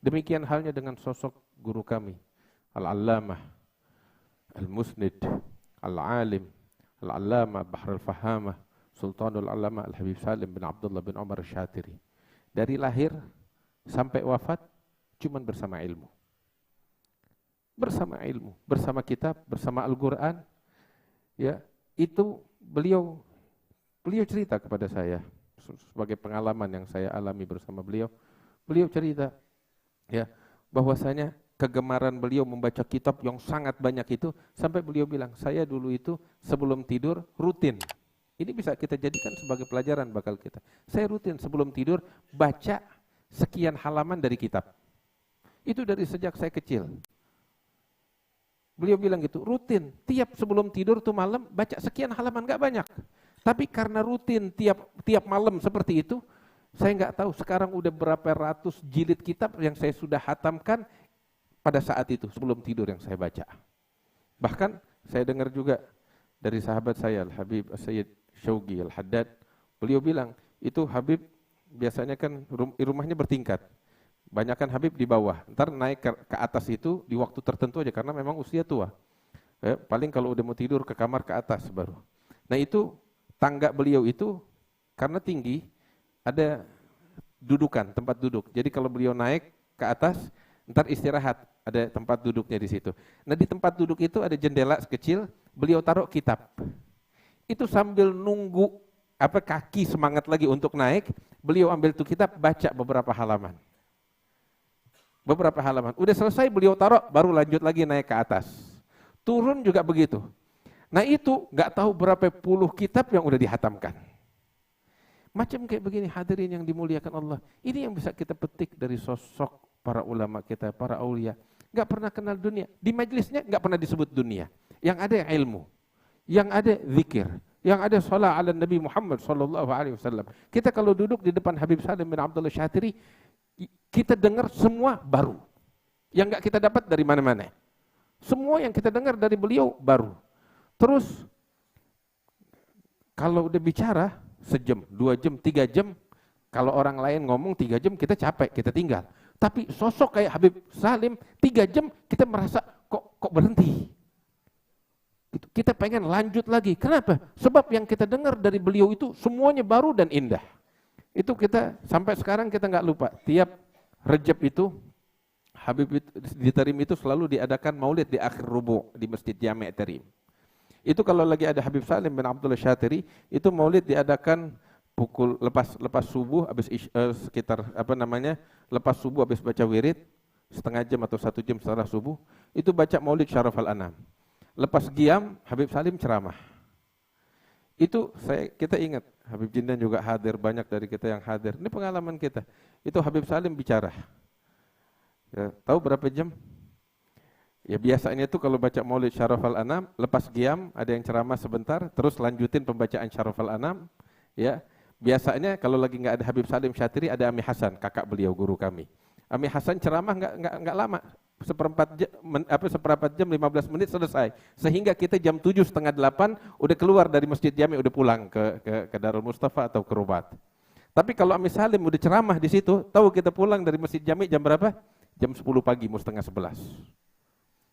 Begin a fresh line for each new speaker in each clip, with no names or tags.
Demikian halnya dengan sosok guru kami, Al-Allamah, Al-Musnid, Al-Alim, Al-Allamah, Bahr al-Fahamah, Sultanul Allamah Al-Habib Salim bin Abdullah bin Umar Syatiri. Dari lahir sampai wafat, cuman bersama ilmu. Bersama ilmu, bersama kitab, bersama Al-Quran. Ya, itu beliau cerita kepada saya, sebagai pengalaman yang saya alami bersama beliau. Beliau cerita, ya, bahwasanya kegemaran beliau membaca kitab yang sangat banyak itu, sampai beliau bilang, saya dulu itu sebelum tidur rutin. Ini bisa kita jadikan sebagai pelajaran bakal kita. Saya rutin sebelum tidur baca sekian halaman dari kitab. Itu dari sejak saya kecil. Beliau bilang gitu, rutin. Tiap sebelum tidur tuh malam baca sekian halaman, gak banyak. Tapi karena rutin tiap malam seperti itu, saya nggak tahu sekarang udah berapa ratus jilid kitab yang saya sudah hatamkan pada saat itu sebelum tidur yang saya baca. Bahkan saya dengar juga dari sahabat saya Al-Habib Sayyid Syauqi Al-Haddad, beliau bilang itu Habib biasanya kan rumahnya bertingkat. Banyakan Habib di bawah, ntar naik ke atas itu di waktu tertentu aja karena memang usia tua. Paling kalau udah mau tidur ke kamar ke atas baru. Nah itu tangga beliau itu karena tinggi ada dudukan, tempat duduk. Jadi kalau beliau naik ke atas, ntar istirahat, ada tempat duduknya di situ. Nah di tempat duduk itu ada jendela kecil, beliau taruh kitab. Itu sambil nunggu kaki semangat lagi untuk naik, beliau ambil tuh kitab, baca beberapa halaman. Beberapa halaman. Udah selesai beliau taruh, baru lanjut lagi naik ke atas. Turun juga begitu. Nah itu nggak tahu berapa puluh kitab yang udah dihatamkan. Macam kayak begini hadirin yang dimuliakan Allah. Ini yang bisa kita petik dari sosok para ulama kita, para aulia. Nggak pernah kenal dunia. Di majelisnya nggak pernah disebut dunia. Yang ada yang ilmu, yang ada zikir, yang ada salat ala Nabi Muhammad SAW. Kita kalau duduk di depan Habib Salim bin Abdullah Syatiri, kita dengar semua baru. Yang enggak kita dapat dari mana-mana. Semua yang kita dengar dari beliau baru. Terus kalau udah bicara sejam, 2 jam, 3 jam, kalau orang lain ngomong 3 jam kita capek, kita tinggal. Tapi sosok kayak Habib Salim 3 jam kita merasa kok berhenti. Kita pengen lanjut lagi. Kenapa? Sebab yang kita dengar dari beliau itu semuanya baru dan indah. Itu kita sampai sekarang kita nggak lupa. Tiap Rejab itu Habib di Tarim itu selalu diadakan maulid di akhir rubu' di Masjid Jami' Tarim. Itu kalau lagi ada Habib Salim bin Abdullah Syatiri, itu maulid diadakan pukul lepas subuh habis sekitar lepas subuh habis baca wirid setengah jam atau 1 jam setelah subuh, itu baca maulid Syaraf al-Anam. Lepas qiyam Habib Salim ceramah. Itu kita ingat, Habib Jindan juga hadir, banyak dari kita yang hadir. Ini pengalaman kita. Itu Habib Salim bicara. Ya, tahu berapa jam? Ya biasanya itu kalau baca Maulid Syaraf al-Anam, lepas qiyam ada yang ceramah sebentar, terus lanjutin pembacaan Syaraf al-Anam. Ya, biasanya kalau lagi nggak ada Habib Salim Syatiri, ada Ami Hasan, kakak beliau, guru kami. Ami Hasan ceramah nggak lama. Seperempat jam 15 menit selesai, sehingga kita jam 7, setengah 8 udah keluar dari Masjid Jami, udah pulang ke Darul Mustafa atau ke Rubat. Tapi kalau Ami Salim udah ceramah di situ, tahu kita pulang dari Masjid Jami jam berapa? Jam 10 pagi, mau setengah 11.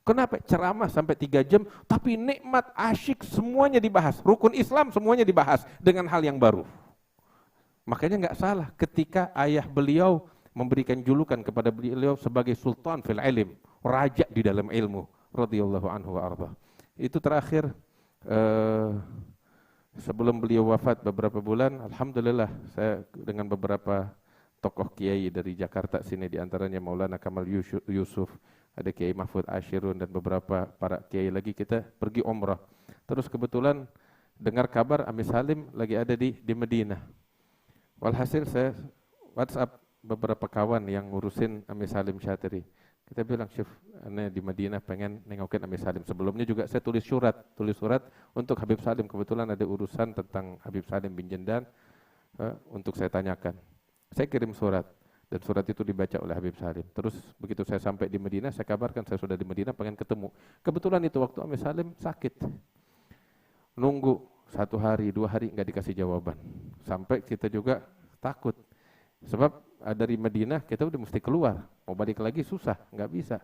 Kenapa? Ceramah sampai 3 jam, tapi nikmat, asyik, semuanya dibahas. Rukun Islam semuanya dibahas dengan hal yang baru. Makanya nggak salah ketika ayah beliau memberikan julukan kepada beliau sebagai sultan fil ilm, raja di dalam ilmu, radhiyallahu anhu wa arda. Itu terakhir sebelum beliau wafat beberapa bulan, alhamdulillah saya dengan beberapa tokoh kiai dari Jakarta sini, di antaranya Maulana Kamal Yusuf, ada Kiai Mahfud Ashirun dan beberapa para kiai lagi, kita pergi umrah. Terus kebetulan dengar kabar Ami Salim lagi ada di Madinah. Walhasil saya WhatsApp beberapa kawan yang ngurusin Ami Salim Syatiri. Kita bilang, Syuf, aneh di Madinah pengen nengokin Ami Salim. Sebelumnya juga saya tulis surat untuk Habib Salim. Kebetulan ada urusan tentang Habib Salim bin Jindan untuk saya tanyakan. Saya kirim surat dan surat itu dibaca oleh Habib Salim. Terus begitu saya sampai di Madinah, saya kabarkan saya sudah di Madinah, pengen ketemu. Kebetulan itu waktu Ami Salim sakit. Nunggu 1 hari, 2 hari nggak dikasih jawaban. Sampai kita juga takut. Sebab dari Madinah kita udah mesti keluar, mau balik lagi susah, nggak bisa.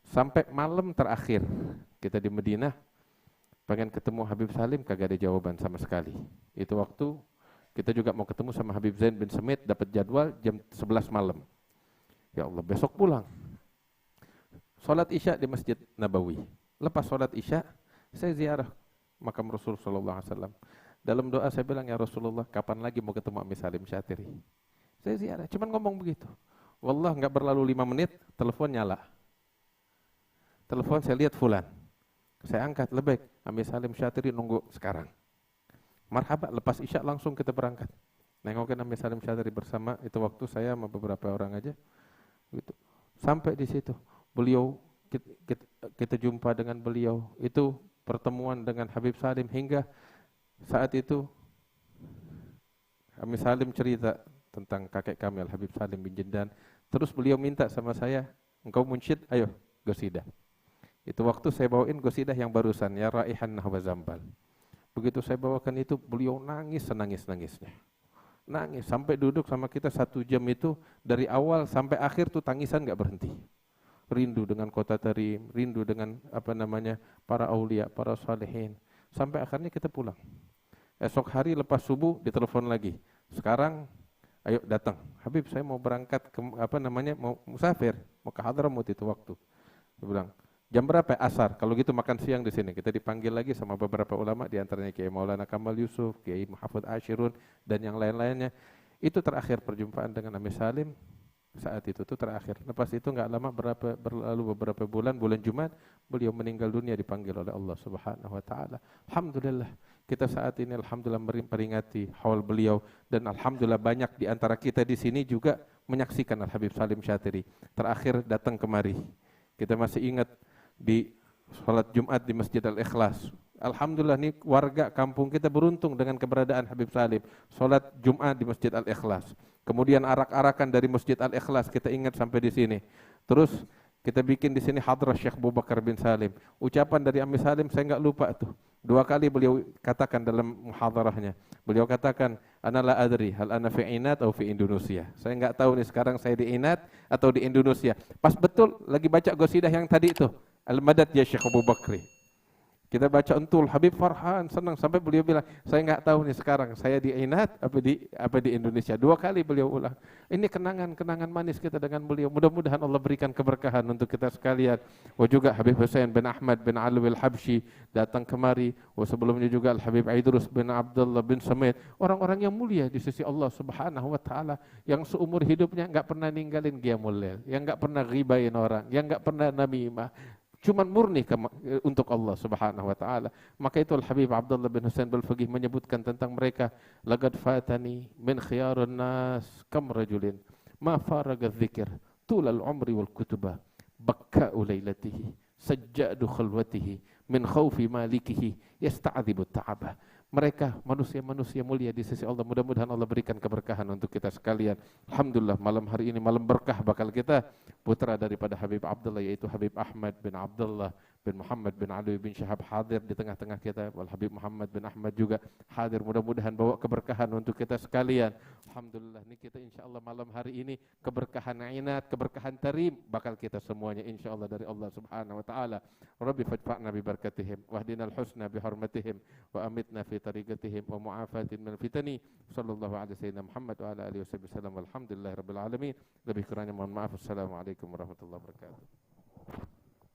Sampai malam terakhir kita di Madinah, pengen ketemu Habib Salim, kagak ada jawaban sama sekali. Itu waktu kita juga mau ketemu sama Habib Zain bin Semit, dapat jadwal jam 11 malam. Ya Allah, besok pulang. Salat Isya di Masjid Nabawi. Lepas salat Isya, saya ziarah makam Rasul sallallahu alaihi wasallam. Dalam doa saya bilang, ya Rasulullah, kapan lagi mau ketemu Ami Salim Syatiri? Saya ziarah, cuman ngomong begitu. Wallah, enggak berlalu 5 menit, telepon nyala. Telepon saya lihat fulan. Saya angkat, lebih Ami Salim Syatiri nunggu sekarang. Marhaba, lepas Isya langsung kita berangkat. Nengokin Ami Salim Syatiri bersama, itu waktu saya sama beberapa orang aja. Gitu. Sampai di situ, beliau kita jumpa dengan beliau. Itu pertemuan dengan Habib Salim hingga saat itu Ami Salim cerita tentang kakek kami Al Habib Salim bin Jindan. Terus beliau minta sama saya, engkau munsyid, ayo gosidah. Itu waktu saya bawain gosidah yang barusan, ya Raihan Nahwa Zambal. Begitu saya bawakan itu, beliau nangis senangis-nangisnya. Nangis, sampai duduk sama kita 1 jam itu, dari awal sampai akhir tuh tangisan gak berhenti. Rindu dengan kota Tarim, rindu dengan para aulia, para salihin. Sampai akhirnya kita pulang. Esok hari lepas subuh ditelepon lagi. Sekarang ayo datang. Habib, saya mau berangkat ke mau musafir, mau ke Hadramut itu waktu. Dia bilang, jam berapa? Asar. Kalau gitu makan siang di sini. Kita dipanggil lagi sama beberapa ulama, di antaranya Kiai Maulana Kamal Yusuf, Kiai Muhammad Ashirun, dan yang lain-lainnya. Itu terakhir perjumpaan dengan Ami Salim. Saat itu tuh terakhir. Lepas itu nggak lama berlalu beberapa bulan Jumat, beliau meninggal dunia, dipanggil oleh Allah Subhanahu wa taala. Alhamdulillah, kita saat ini alhamdulillah memperingati haul beliau, dan alhamdulillah banyak di antara kita di sini juga menyaksikan Al Habib Salim Syatiri. Terakhir datang kemari. Kita masih ingat di sholat Jumat di Masjid Al-Ikhlas. Alhamdulillah, nih warga kampung kita beruntung dengan keberadaan Habib Salim. Sholat Jumat di Masjid Al-Ikhlas. Kemudian arak-arakan dari Masjid Al-Ikhlas, kita ingat sampai di sini. Terus kita bikin di sini hadrah Syekh Abu Bakar bin Salim. Ucapan dari Ami Salim saya enggak lupa tuh. 2 kali beliau katakan dalam muhadarahnya. Beliau katakan, ana la adri hal ana fi Inat atau fi Indonesia. Saya enggak tahu nih sekarang saya di Inat atau di Indonesia. Pas betul lagi baca gosidah yang tadi itu. Al-Madad ya Syekh Abu Bakri. Kita baca entul, Habib Farhan senang sampai beliau bilang, saya enggak tahu nih sekarang saya di Inat apa di Indonesia. 2 kali beliau ulang. Ini kenangan manis kita dengan beliau. Mudah-mudahan Allah berikan keberkahan untuk kita sekalian. Juga Habib Hussein bin Ahmad bin Alwi Al-Habsyi datang kemari. Sebelumnya juga Al Habib Idrus bin Abdullah bin Samit. Orang-orang yang mulia di sisi Allah Subhanahu wa taala, yang seumur hidupnya enggak pernah ninggalin qiyamul lail, yang enggak pernah ghibain orang, yang enggak pernah namimah. Cuman murni untuk Allah Subhanahu wa taala. Maka itu Al Habib Abdullah bin Husain Al-Faqih menyebutkan tentang mereka, laqad fatani min khiyarun nas kam rajulin ma faraga dzikr tulal umri wal kutuba bakka'u lailatihi sajjadu khalwatihi min khaufi malikihi yasta'dzibu ta'aba. Mereka manusia-manusia mulia di sisi Allah. Mudah-mudahan Allah berikan keberkahan untuk kita sekalian. Alhamdulillah, malam hari ini malam berkah bakal kita. Putra daripada Habib Abdullah, yaitu Habib Ahmad bin Abdullah bin Muhammad bin Ali bin Syahab hadir di tengah-tengah kita. Wal Habib Muhammad bin Ahmad juga hadir. Mudah-mudahan bawa keberkahan untuk kita sekalian. Alhamdulillah, ini kita insyaAllah malam hari ini keberkahan Inat, keberkahan Tarim bakal kita semuanya insyaAllah dari Allah Subhanahu wa taala. Rabbi fadfa'na bi barakatihim wahdinal husna bi hurmatihim wa amitna fi tariqatihim wa mu'afatin min fitani. Sallallahu alaihi sayyidina Muhammad wa ala alihi wasallam. Walhamdulillahirabbil alamin. Lebih kurangnya mohon maaf. Assalamualaikum warahmatullahi wabarakatuh.